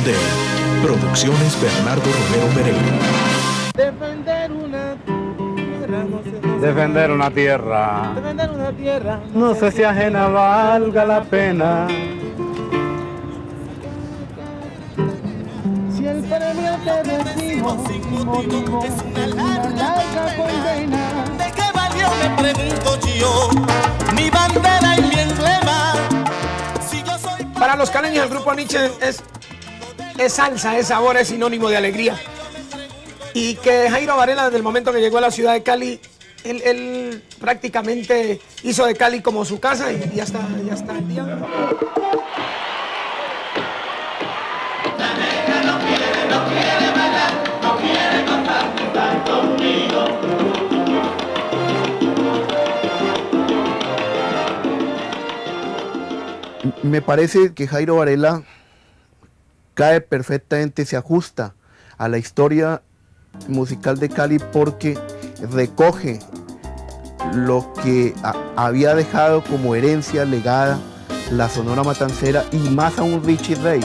de Producciones Bernardo Romero Pereira. Defender una tierra, no sé si ajena valga la pena. Si el premio que recibo sin motivo es una larga condena. ¿De qué valió, me pregunto yo, mi bandera y mi emblema? Si yo soy... Para los caleños el grupo Nietzsche es salsa, es sabor, es sinónimo de alegría. Y que Jairo Varela, desde el momento que llegó a la ciudad de Cali, él prácticamente hizo de Cali como su casa y ya está el día. Me parece que Jairo Varela cae perfectamente, se ajusta a la historia musical de Cali porque recoge lo que había dejado como herencia legada la Sonora Matancera y más aún Richie Ray.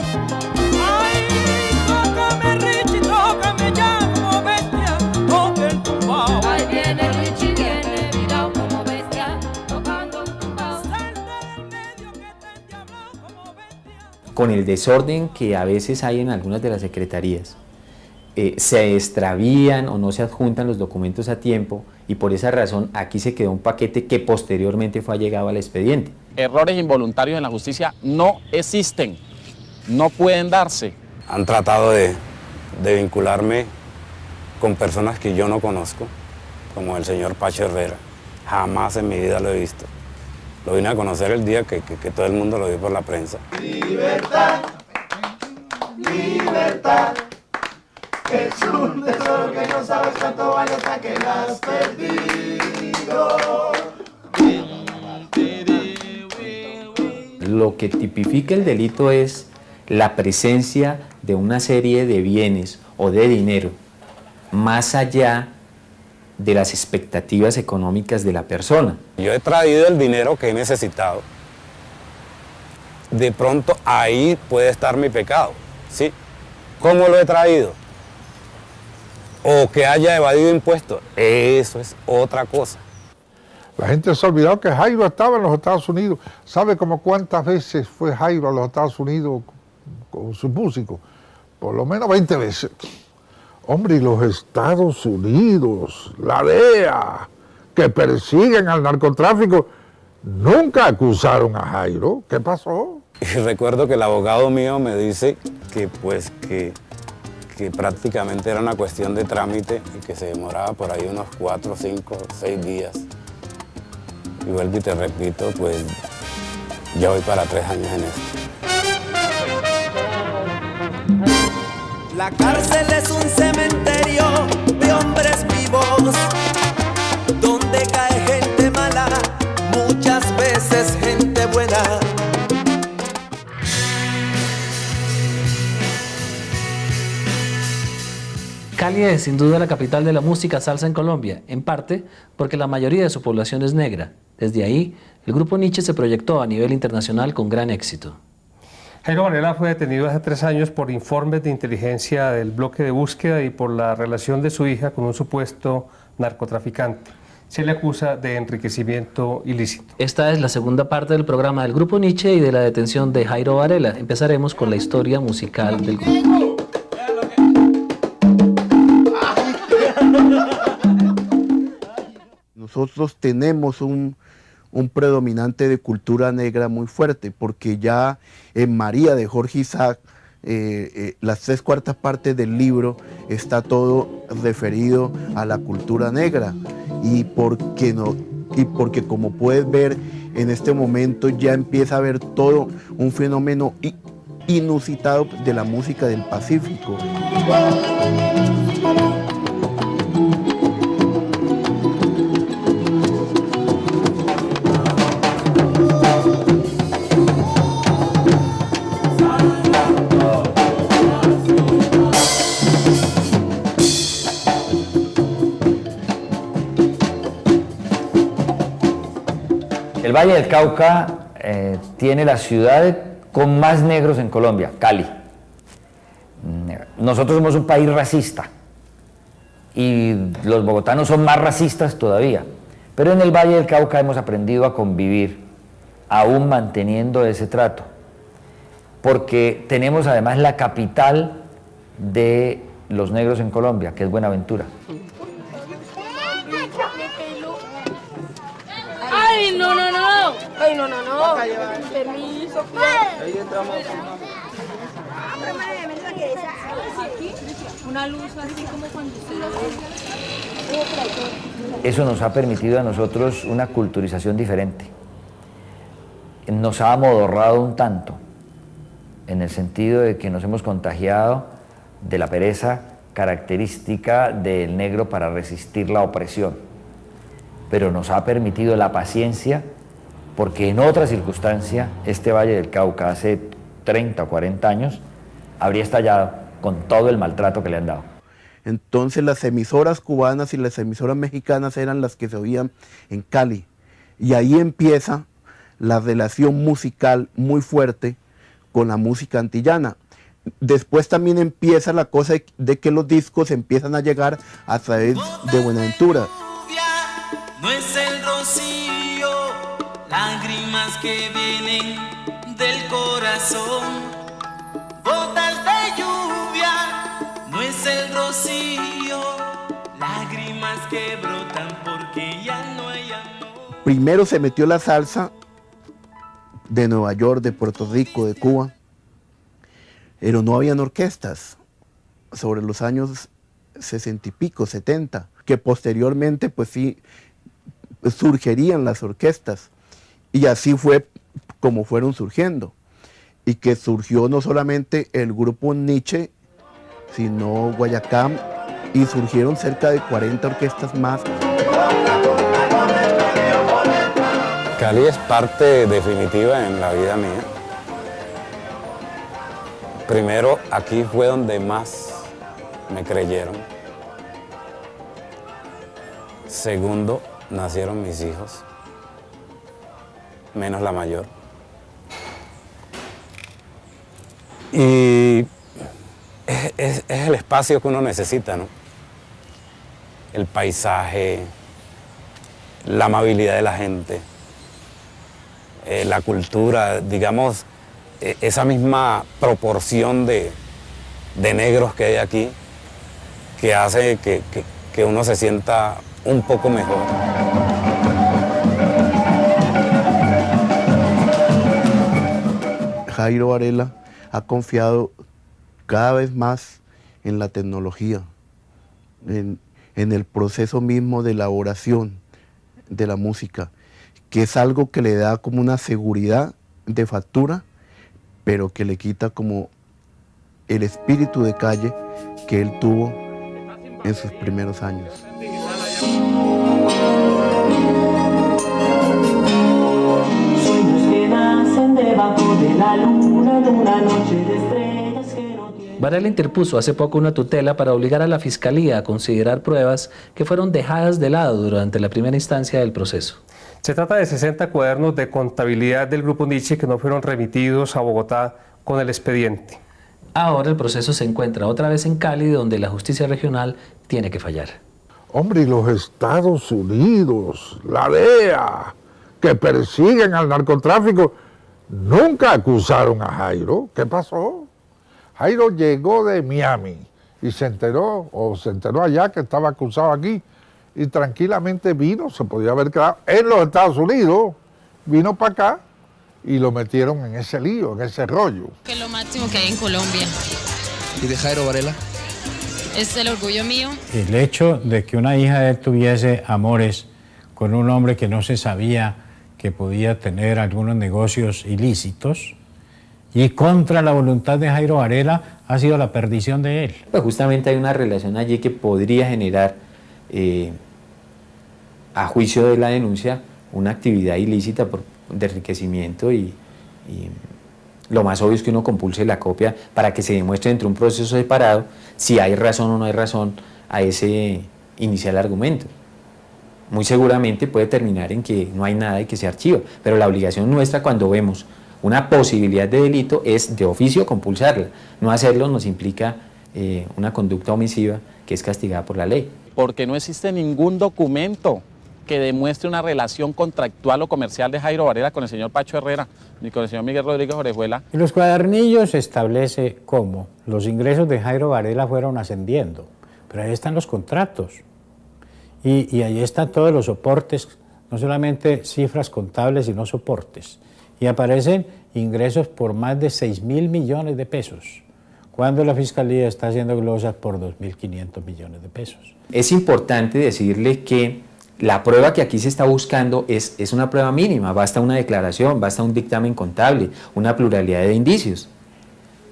Con el desorden que a veces hay en algunas de las secretarías, se extravían o no se adjuntan los documentos a tiempo y por esa razón aquí se quedó un paquete que posteriormente fue allegado al expediente. Errores involuntarios en la justicia no existen, no pueden darse. Han tratado de vincularme con personas que yo no conozco, como el señor Pacho Herrera. Jamás en mi vida lo he visto. Lo vine a conocer el día que todo el mundo lo vio por la prensa. Libertad, libertad, es un tesoro que no sabes cuánto vale hasta que la has perdido. Lo que tipifica el delito es la presencia de una serie de bienes o de dinero más allá de las expectativas económicas de la persona. Yo he traído el dinero que he necesitado. De pronto ahí puede estar mi pecado, ¿sí? ¿Cómo lo he traído? O que haya evadido impuestos, eso es otra cosa. La gente se ha olvidado que Jairo estaba en los Estados Unidos. ¿Sabe como cuántas veces fue Jairo a los Estados Unidos con sus músicos? Por lo menos 20 veces. Hombre, y los Estados Unidos, la DEA, que persiguen al narcotráfico, nunca acusaron a Jairo. ¿Qué pasó? Y recuerdo que el abogado mío me dice que prácticamente era una cuestión de trámite y que se demoraba por ahí unos 4, 5, 6 días. Y vuelvo y te repito, pues ya voy para 3 años en esto. La cárcel es un cementerio de hombres vivos, donde cae gente mala, muchas veces gente buena. Cali es sin duda la capital de la música salsa en Colombia, en parte porque la mayoría de su población es negra. Desde ahí, el grupo Nietzsche se proyectó a nivel internacional con gran éxito. Jairo Varela fue detenido hace 3 años por informes de inteligencia del bloque de búsqueda y por la relación de su hija con un supuesto narcotraficante. Se le acusa de enriquecimiento ilícito. Esta es la segunda parte del programa del grupo Nietzsche y de la detención de Jairo Varela. Empezaremos con la historia musical del grupo. Nosotros tenemos un predominante de cultura negra muy fuerte, porque ya en María de Jorge Isaac, las 3/4 partes del libro está todo referido a la cultura negra, y porque como puedes ver en este momento ya empieza a haber todo un fenómeno inusitado de la música del Pacífico. El Valle del Cauca tiene la ciudad con más negros en Colombia, Cali. nosotros somos un país racista y los bogotanos son más racistas todavía, pero en el Valle del Cauca hemos aprendido a convivir, aún manteniendo ese trato, porque tenemos además la capital de los negros en Colombia, que es Buenaventura. ¡Ay, no, no, no! ¡Ay, no, no, no! Permiso, ahí entramos. Una luz así como cuando Eso nos ha permitido a nosotros una culturización diferente. Nos ha amodorrado un tanto, en el sentido de que nos hemos contagiado de la pereza característica del negro para resistir la opresión, pero nos ha permitido la paciencia, porque en otra circunstancia este Valle del Cauca hace 30 o 40 años habría estallado con todo el maltrato que le han dado. Entonces las emisoras cubanas y las emisoras mexicanas eran las que se oían en Cali, y ahí empieza la relación musical muy fuerte con la música antillana. Después también empieza la cosa de que los discos empiezan a llegar a través de Buenaventura. No es el rocío, lágrimas que vienen del corazón. Gotas de lluvia, no es el rocío, lágrimas que brotan porque ya no hay amor. Primero se metió la salsa de Nueva York, de Puerto Rico, de Cuba, pero no habían orquestas sobre los años 60 y pico, 70, que posteriormente pues sí surgirían las orquestas, y así fue como fueron surgiendo, y que surgió no solamente el grupo Nietzsche, sino Guayacán, y surgieron cerca de 40 orquestas más. Cali es parte definitiva en la vida mía. Primero, aquí fue donde más me creyeron. Segundo, nacieron mis hijos, menos la mayor. Y es el espacio que uno necesita, ¿no? El paisaje, la amabilidad de la gente, la cultura, digamos, esa misma proporción de negros que hay aquí, que hace que uno se sienta un poco mejor. Jairo Varela ha confiado cada vez más en la tecnología, en el proceso mismo de elaboración de la música, que es algo que le da como una seguridad de factura, pero que le quita como el espíritu de calle que él tuvo en sus primeros años. Sueños que nacen debajo de la luna de una noche de estrellas que no tienen... Varela interpuso hace poco una tutela para obligar a la Fiscalía a considerar pruebas que fueron dejadas de lado durante la primera instancia del proceso. Se trata de 60 cuadernos de contabilidad del Grupo Nietzsche que no fueron remitidos a Bogotá con el expediente. Ahora el proceso se encuentra otra vez en Cali, donde la justicia regional tiene que fallar. Hombre, y los Estados Unidos, la DEA, que persiguen al narcotráfico, nunca acusaron a Jairo. ¿Qué pasó? Jairo llegó de Miami y se enteró allá que estaba acusado aquí, y tranquilamente vino, se podía haber quedado en los Estados Unidos, vino para acá y lo metieron en ese lío, en ese rollo. Que es lo máximo que hay en Colombia. ¿Y de Jairo Varela? Es el orgullo mío. El hecho de que una hija de él tuviese amores con un hombre que no se sabía que podía tener algunos negocios ilícitos y contra la voluntad de Jairo Varela ha sido la perdición de él. Pues justamente hay una relación allí que podría generar, a juicio de la denuncia, una actividad ilícita de enriquecimiento y lo más obvio es que uno compulse la copia para que se demuestre dentro de un proceso separado si hay razón o no hay razón a ese inicial argumento. Muy seguramente puede terminar en que no hay nada y que se archiva, pero la obligación nuestra cuando vemos una posibilidad de delito es de oficio compulsarla. No hacerlo nos implica una conducta omisiva que es castigada por la ley. Porque no existe ningún documento que demuestre una relación contractual o comercial de Jairo Varela con el señor Pacho Herrera ni con el señor Miguel Rodríguez Orejuela. En los cuadernillos se establece cómo los ingresos de Jairo Varela fueron ascendiendo, pero ahí están los contratos y ahí están todos los soportes, no solamente cifras contables, sino soportes. Y aparecen ingresos por más de 6.000 millones de pesos, cuando la Fiscalía está haciendo glosas por 2.500 millones de pesos. Es importante decirle que la prueba que aquí se está buscando es una prueba mínima, basta una declaración, basta un dictamen contable, una pluralidad de indicios.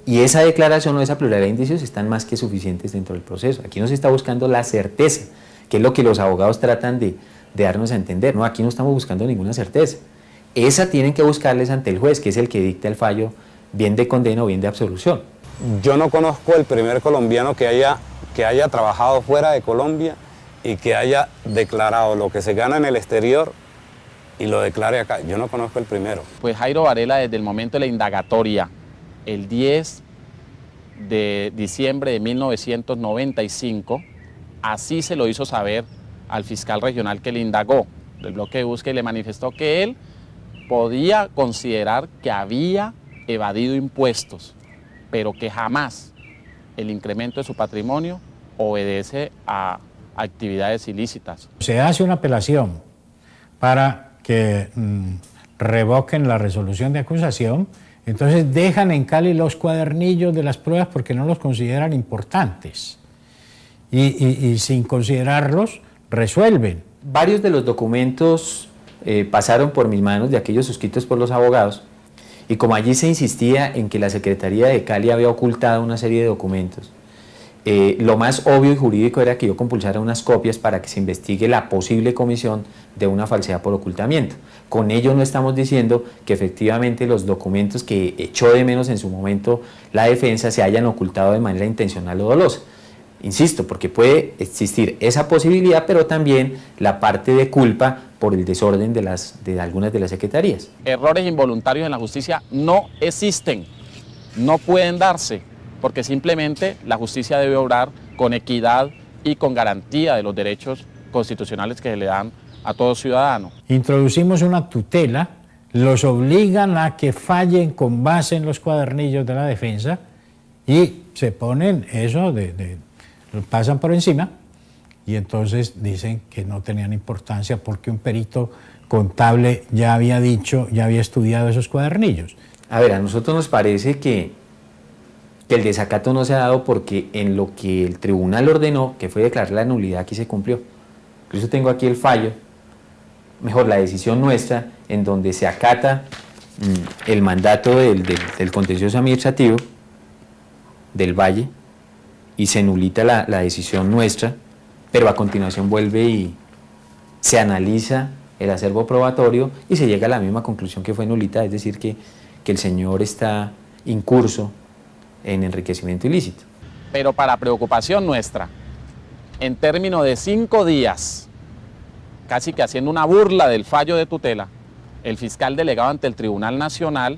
Y esa declaración o esa pluralidad de indicios están más que suficientes dentro del proceso. Aquí no se está buscando la certeza, que es lo que los abogados tratan de darnos a entender. No, aquí no estamos buscando ninguna certeza. Esa tienen que buscarles ante el juez, que es el que dicta el fallo, bien de condena o bien de absolución. Yo no conozco el primer colombiano que haya trabajado fuera de Colombia y que haya declarado lo que se gana en el exterior y lo declare acá. Yo no conozco el primero. Pues Jairo Varela, desde el momento de la indagatoria, el 10 de diciembre de 1995, así se lo hizo saber al fiscal regional que le indagó del bloque de búsqueda y le manifestó que él podía considerar que había evadido impuestos, pero que jamás el incremento de su patrimonio obedece a actividades ilícitas. Se hace una apelación para que revoquen la resolución de acusación, entonces dejan en Cali los cuadernillos de las pruebas porque no los consideran importantes y sin considerarlos resuelven. Varios de los documentos pasaron por mis manos, de aquellos suscritos por los abogados, y como allí se insistía en que la Secretaría de Cali había ocultado una serie de documentos, lo más obvio y jurídico era que yo compulsara unas copias para que se investigue la posible comisión de una falsedad por ocultamiento. Con ello no estamos diciendo que efectivamente los documentos que echó de menos en su momento la defensa se hayan ocultado de manera intencional o dolosa. Insisto, porque puede existir esa posibilidad, pero también la parte de culpa por el desorden de algunas de las secretarías. Errores involuntarios en la justicia no existen, no pueden darse, porque simplemente la justicia debe obrar con equidad y con garantía de los derechos constitucionales que se le dan a todo ciudadano. Introducimos una tutela, los obligan a que fallen con base en los cuadernillos de la defensa y se ponen eso pasan por encima y entonces dicen que no tenían importancia porque un perito contable ya había dicho, ya había estudiado esos cuadernillos. A ver, a nosotros nos parece que el desacato no se ha dado porque en lo que el tribunal ordenó, que fue declarar la nulidad, aquí se cumplió. Incluso tengo aquí el fallo, mejor la decisión nuestra, en donde se acata el mandato del contencioso administrativo del Valle, y se nulita la decisión nuestra, pero a continuación vuelve y se analiza el acervo probatorio y se llega a la misma conclusión que fue nulita, es decir, que el señor está incurso en enriquecimiento ilícito. Pero para preocupación nuestra, en términos de 5 días, casi que haciendo una burla del fallo de tutela, el fiscal delegado ante el Tribunal Nacional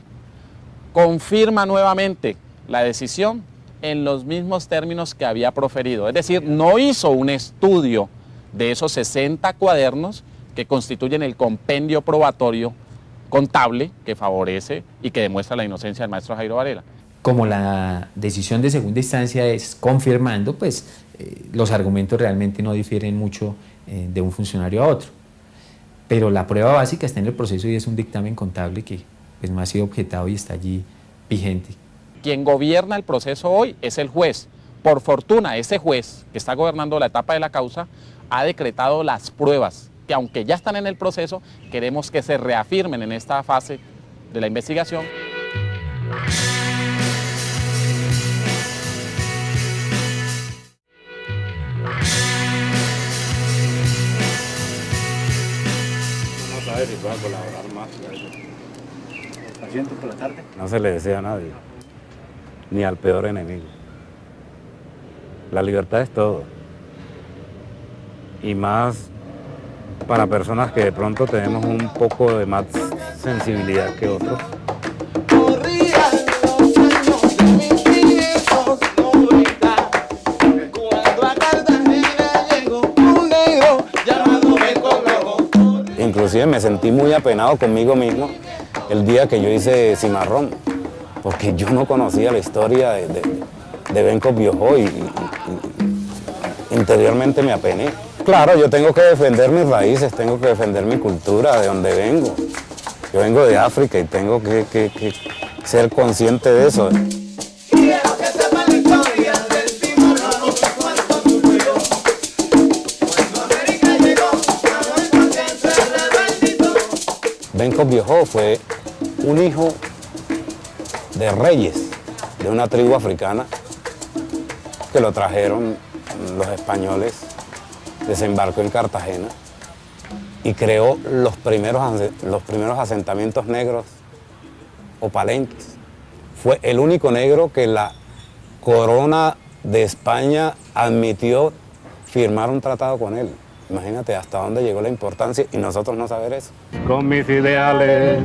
confirma nuevamente la decisión en los mismos términos que había proferido. Es decir, no hizo un estudio de esos 60 cuadernos que constituyen el compendio probatorio contable que favorece y que demuestra la inocencia del maestro Jairo Varela. Como la decisión de segunda instancia es confirmando, pues los argumentos realmente no difieren mucho de un funcionario a otro. Pero la prueba básica está en el proceso y es un dictamen contable que pues, no ha sido objetado y está allí vigente. Quien gobierna el proceso hoy es el juez. Por fortuna, ese juez que está gobernando la etapa de la causa ha decretado las pruebas que, aunque ya están en el proceso, queremos que se reafirmen en esta fase de la investigación. No sabe si pueda colaborar más. ¿Paciente por la tarde? No se le desea a nadie, ni al peor enemigo. La libertad es todo. Y más para personas que de pronto tenemos un poco de más sensibilidad que otros. Corrían los años de 1590, Inclusive me sentí muy apenado conmigo mismo el día que yo hice Cimarrón, porque yo no conocía la historia de Benco Biojó y interiormente me apené. Claro, yo tengo que defender mis raíces, tengo que defender mi cultura, de donde vengo. Yo vengo de África y tengo que ser consciente de eso. Benco Biojó fue un hijo de reyes de una tribu africana que lo trajeron los españoles, desembarcó en Cartagena y creó los primeros asentamientos negros o palenques. Fue el único negro que la corona de España admitió firmar un tratado con él. Imagínate hasta dónde llegó la importancia y nosotros no saber eso. Con mis ideales,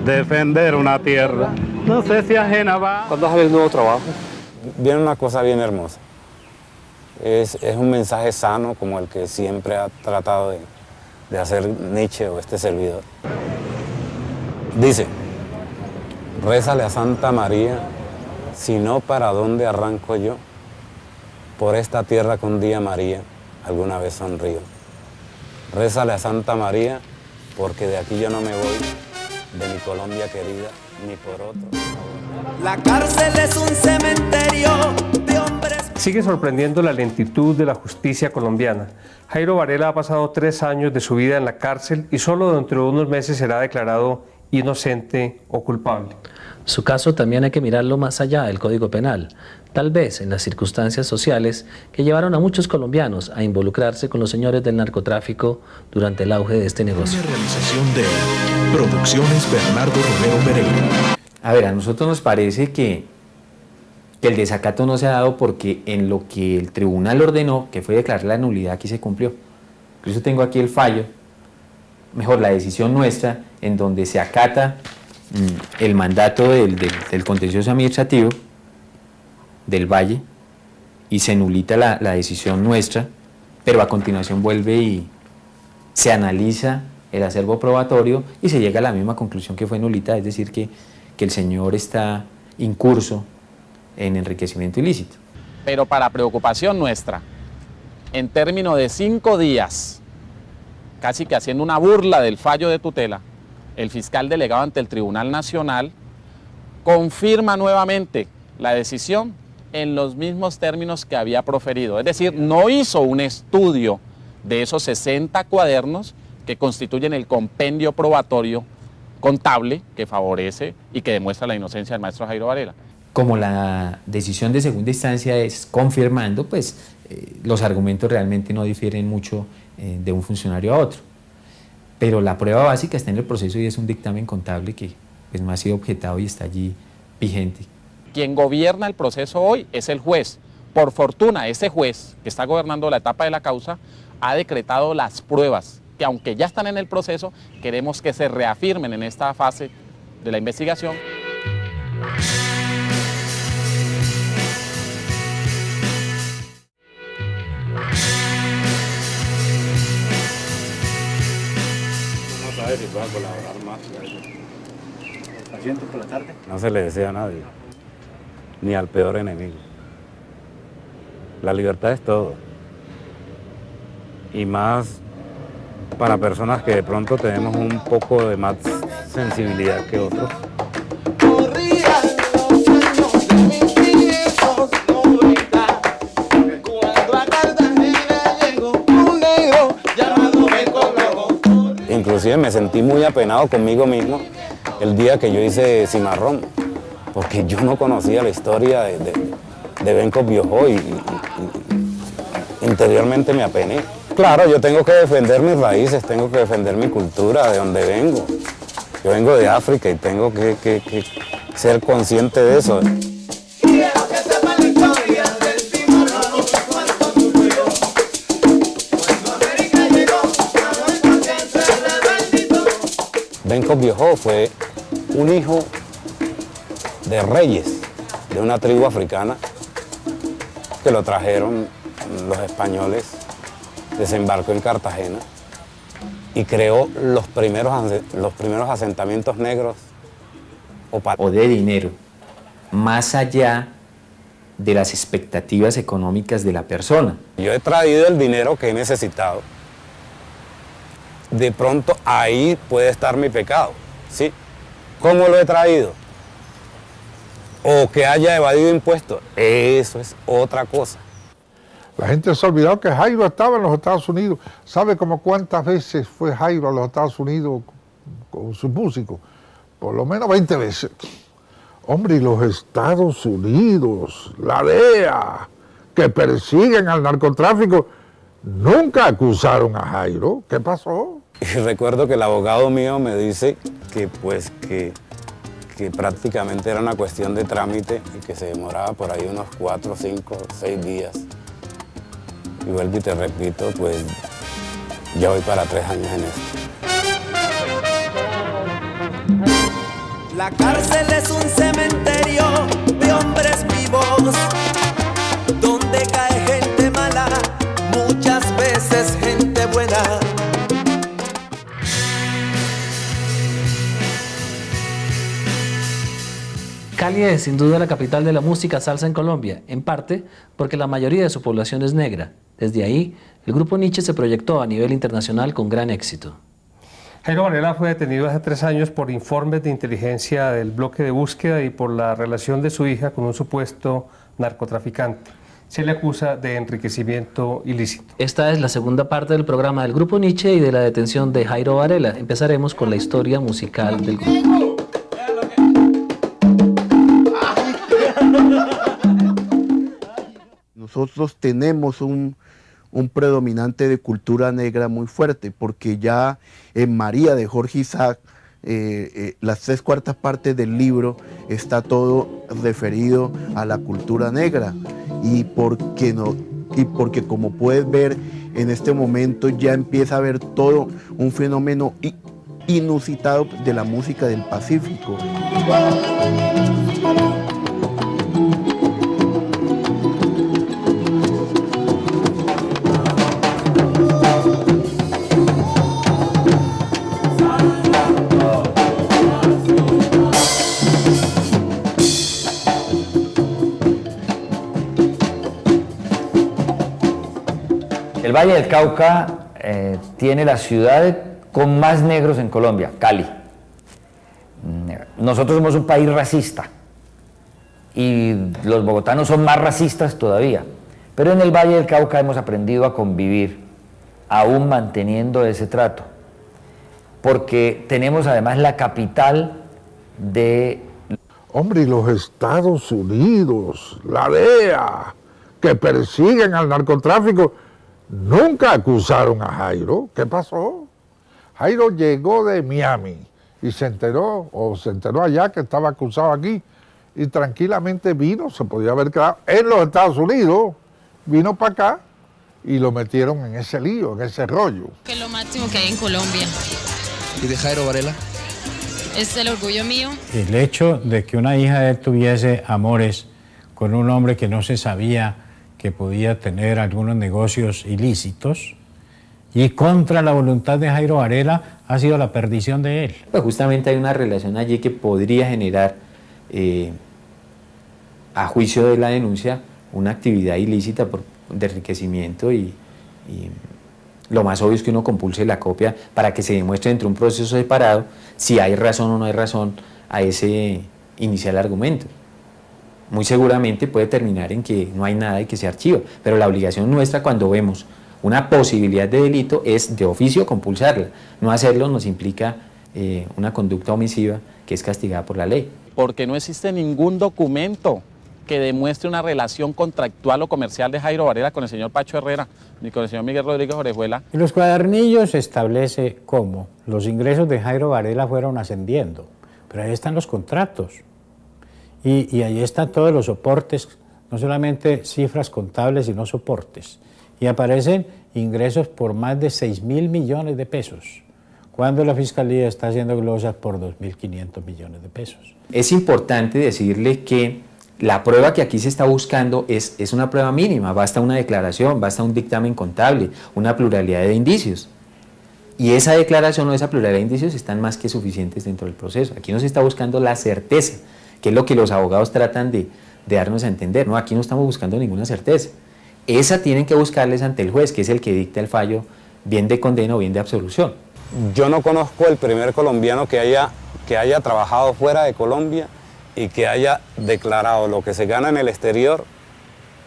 defender una tierra, no sé si ajena va. ¿Cuándo vas a ver un nuevo trabajo? Viene una cosa bien hermosa. Es un mensaje sano como el que siempre ha tratado de hacer Nietzsche o este servidor. Dice, rézale a Santa María, si no, ¿para dónde arranco yo? Por esta tierra que un día María alguna vez sonrío. Rézale a Santa María, porque de aquí yo no me voy, de mi Colombia querida, ni por otro. La cárcel es un cementerio de hombres. Sigue sorprendiendo la lentitud de la justicia colombiana. Jairo Varela ha pasado 3 años de su vida en la cárcel y solo dentro de unos meses será declarado inocente o culpable. Su caso también hay que mirarlo más allá del Código Penal, tal vez en las circunstancias sociales que llevaron a muchos colombianos a involucrarse con los señores del narcotráfico durante el auge de este negocio. Una realización de Producciones Bernardo Romero Pereira. A ver, a nosotros nos parece que el desacato no se ha dado porque en lo que el tribunal ordenó, que fue declarar la nulidad, aquí se cumplió. Incluso tengo aquí el fallo, mejor la decisión nuestra, en donde se acata el mandato del contencioso administrativo del Valle y se nulita la decisión nuestra, pero a continuación vuelve y se analiza el acervo probatorio y se llega a la misma conclusión que fue nulita, es decir, que el señor está incurso en enriquecimiento ilícito. Pero para preocupación nuestra, en términos de 5 días, casi que haciendo una burla del fallo de tutela, el fiscal delegado ante el Tribunal Nacional confirma nuevamente la decisión en los mismos términos que había proferido. Es decir, no hizo un estudio de esos 60 cuadernos que constituyen el compendio probatorio contable que favorece y que demuestra la inocencia del maestro Jairo Varela. Como la decisión de segunda instancia es confirmando, pues los argumentos realmente no difieren mucho de un funcionario a otro. Pero la prueba básica está en el proceso y es un dictamen contable que pues, no ha sido objetado y está allí vigente. Quien gobierna el proceso hoy es el juez. Por fortuna, ese juez que está gobernando la etapa de la causa ha decretado las pruebas que, aunque ya están en el proceso, queremos que se reafirmen en esta fase de la investigación. No sabe si pueda colaborar más. ¿Pacientes por la tarde? No se le desea a nadie, ni al peor enemigo. La libertad es todo. Y más para personas que de pronto tenemos un poco de más sensibilidad que otros. Inclusive me sentí muy apenado conmigo mismo el día que yo hice Cimarrón, porque yo no conocía la historia de Benco Biojó y interiormente me apené. Claro, yo tengo que defender mis raíces, tengo que defender mi cultura, de donde vengo. Yo vengo de África y tengo que ser consciente de eso. Benco Biojó fue un hijo de reyes de una tribu africana que lo trajeron los españoles, desembarcó en Cartagena y creó los primeros asentamientos negros o de dinero, más allá de las expectativas económicas de la persona. Yo he traído el dinero que he necesitado. De pronto ahí puede estar mi pecado, ¿sí? ¿Cómo lo he traído? O que haya evadido impuestos, eso es otra cosa. La gente se ha olvidado que Jairo estaba en los Estados Unidos. ¿Sabe como cuántas veces fue Jairo a los Estados Unidos con su músico? Por lo menos 20 veces. Hombre, y los Estados Unidos, la DEA, que persiguen al narcotráfico, nunca acusaron a Jairo. ¿Qué pasó? Y recuerdo que el abogado mío me dice que prácticamente era una cuestión de trámite y que se demoraba por ahí unos 4, 5, 6 días. Y vuelvo y te repito, pues ya voy para 3 años en esto. La cárcel es un cementerio de hombres vivos, donde cae gente mala, muchas veces gente buena. Cali es sin duda la capital de la música salsa en Colombia, en parte porque la mayoría de su población es negra. Desde ahí, el grupo Nietzsche se proyectó a nivel internacional con gran éxito. Jairo Varela fue detenido hace 3 años por informes de inteligencia del bloque de búsqueda y por la relación de su hija con un supuesto narcotraficante. Se le acusa de enriquecimiento ilícito. Esta es la segunda parte del programa del grupo Nietzsche y de la detención de Jairo Varela. Empezaremos con la historia musical del grupo. Nosotros tenemos un predominante de cultura negra muy fuerte, porque ya en María de Jorge Isaac, las 3/4 partes del libro está todo referido a la cultura negra, y porque como puedes ver en este momento ya empieza a haber todo un fenómeno inusitado de la música del Pacífico. El Valle del Cauca tiene la ciudad con más negros en Colombia, Cali. Nosotros somos un país racista y los bogotanos son más racistas todavía, pero en el Valle del Cauca hemos aprendido a convivir, aún manteniendo ese trato, porque tenemos además la capital de... Hombre, y los Estados Unidos, la DEA, que persiguen al narcotráfico, nunca acusaron a Jairo. ¿Qué pasó? Jairo llegó de Miami y se enteró allá que estaba acusado aquí, y tranquilamente vino, se podía haber quedado en los Estados Unidos, vino para acá y lo metieron en ese lío, en ese rollo. Que es lo máximo que hay en Colombia. ¿Y de Jairo Varela? Es el orgullo mío. El hecho de que una hija de él tuviese amores con un hombre que no se sabía que podía tener algunos negocios ilícitos, y contra la voluntad de Jairo Varela, ha sido la perdición de él. Pues justamente hay una relación allí que podría generar, a juicio de la denuncia, una actividad ilícita de enriquecimiento, y lo más obvio es que uno compulse la copia para que se demuestre dentro de un proceso separado si hay razón o no hay razón a ese inicial argumento. Muy seguramente puede terminar en que no hay nada y que se archiva, pero la obligación nuestra cuando vemos una posibilidad de delito es de oficio compulsarla. No hacerlo nos implica una conducta omisiva que es castigada por la ley. Porque no existe ningún documento que demuestre una relación contractual o comercial de Jairo Varela con el señor Pacho Herrera ni con el señor Miguel Rodríguez Orejuela. En los cuadernillos se establece cómo los ingresos de Jairo Varela fueron ascendiendo, pero ahí están los contratos. Y ahí están todos los soportes, no solamente cifras contables, sino soportes. Y aparecen ingresos por más de 6.000 millones de pesos, cuando la Fiscalía está haciendo glosas por 2.500 millones de pesos. Es importante decirle que la prueba que aquí se está buscando es una prueba mínima, basta una declaración, basta un dictamen contable, una pluralidad de indicios. Y esa declaración o esa pluralidad de indicios están más que suficientes dentro del proceso. Aquí no se está buscando la certeza, que es lo que los abogados tratan de darnos a entender. No, aquí no estamos buscando ninguna certeza. Esa tienen que buscarles ante el juez, que es el que dicta el fallo, bien de condena o bien de absolución. Yo no conozco el primer colombiano que haya trabajado fuera de Colombia y que haya declarado lo que se gana en el exterior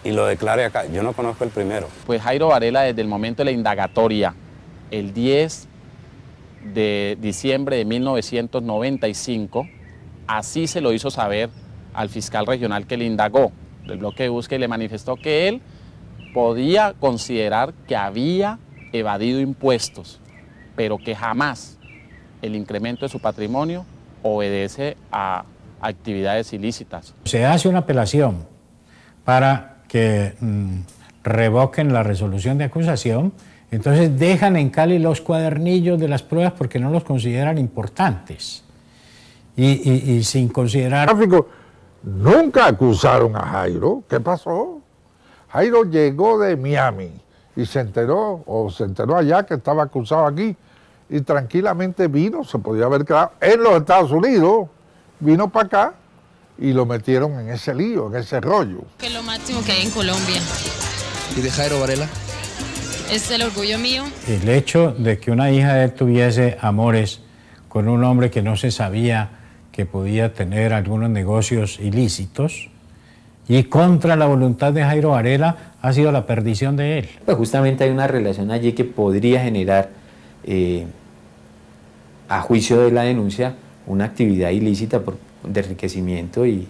y lo declare acá. Yo no conozco el primero. Pues Jairo Varela, desde el momento de la indagatoria, el 10 de diciembre de 1995, así se lo hizo saber al fiscal regional que le indagó del bloque de búsqueda y le manifestó que él podía considerar que había evadido impuestos, pero que jamás el incremento de su patrimonio obedece a actividades ilícitas. Se hace una apelación para que revoquen la resolución de acusación, entonces dejan en Cali los cuadernillos de las pruebas porque no los consideran importantes. Y sin considerar... Nunca acusaron a Jairo. ¿Qué pasó? Jairo llegó de Miami y se enteró allá que estaba acusado aquí y tranquilamente vino, se podía haber quedado en los Estados Unidos, vino para acá y lo metieron en ese lío, en ese rollo. Que es lo máximo que hay en Colombia. ¿Y de Jairo Varela? Es el orgullo mío. El hecho de que una hija de él tuviese amores con un hombre que no se sabía que podía tener algunos negocios ilícitos y contra la voluntad de Jairo Varela ha sido la perdición de él. Pues justamente hay una relación allí que podría generar, a juicio de la denuncia, una actividad ilícita de enriquecimiento y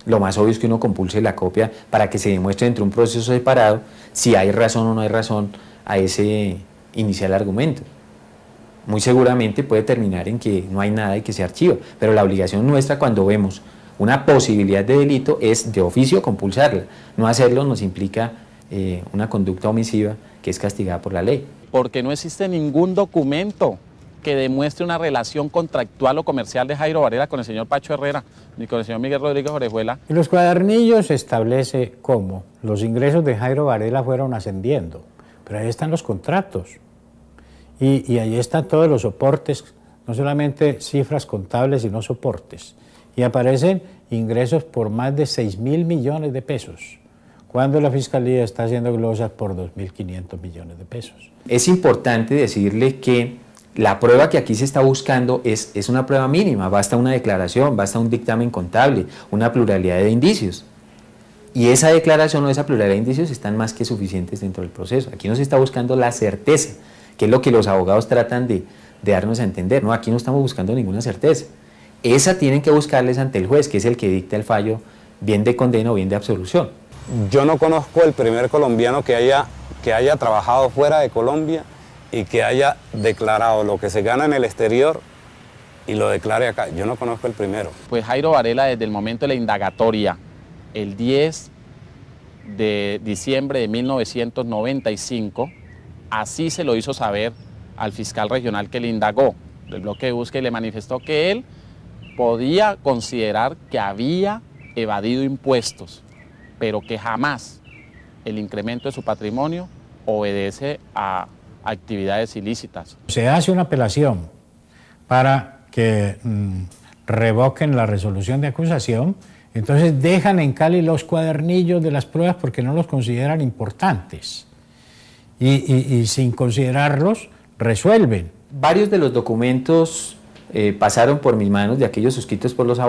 lo más obvio es que uno compulse la copia para que se demuestre dentro de un proceso separado si hay razón o no hay razón a ese inicial argumento. Muy seguramente puede terminar en que no hay nada y que se archiva, pero la obligación nuestra cuando vemos una posibilidad de delito es de oficio compulsarla. No hacerlo nos implica una conducta omisiva que es castigada por la ley. Porque no existe ningún documento que demuestre una relación contractual o comercial de Jairo Varela con el señor Pacho Herrera ni con el señor Miguel Rodríguez Orejuela. En los cuadernillos se establece cómo los ingresos de Jairo Varela fueron ascendiendo, pero ahí están los contratos. Y ahí están todos los soportes, no solamente cifras contables, sino soportes. Y aparecen ingresos por más de 6.000 millones de pesos, cuando la Fiscalía está haciendo glosas por 2.500 millones de pesos. Es importante decirle que la prueba que aquí se está buscando es una prueba mínima, basta una declaración, basta un dictamen contable, una pluralidad de indicios. Y esa declaración o esa pluralidad de indicios están más que suficientes dentro del proceso. Aquí no se está buscando la certeza, que es lo que los abogados tratan de darnos a entender. No, aquí no estamos buscando ninguna certeza. Esa tienen que buscarles ante el juez, que es el que dicta el fallo, bien de condena o bien de absolución. Yo no conozco el primer colombiano que haya trabajado fuera de Colombia y que haya declarado lo que se gana en el exterior y lo declare acá. Yo no conozco el primero. Pues Jairo Varela, desde el momento de la indagatoria, el 10 de diciembre de 1995, así se lo hizo saber al fiscal regional que le indagó del bloque de búsqueda y le manifestó que él podía considerar que había evadido impuestos, pero que jamás el incremento de su patrimonio obedece a actividades ilícitas. Se hace una apelación para que revoquen la resolución de acusación, entonces dejan en Cali los cuadernillos de las pruebas porque no los consideran importantes. Y sin considerarlos, resuelven. Varios de los documentos pasaron por mis manos, de aquellos suscritos por los abogados.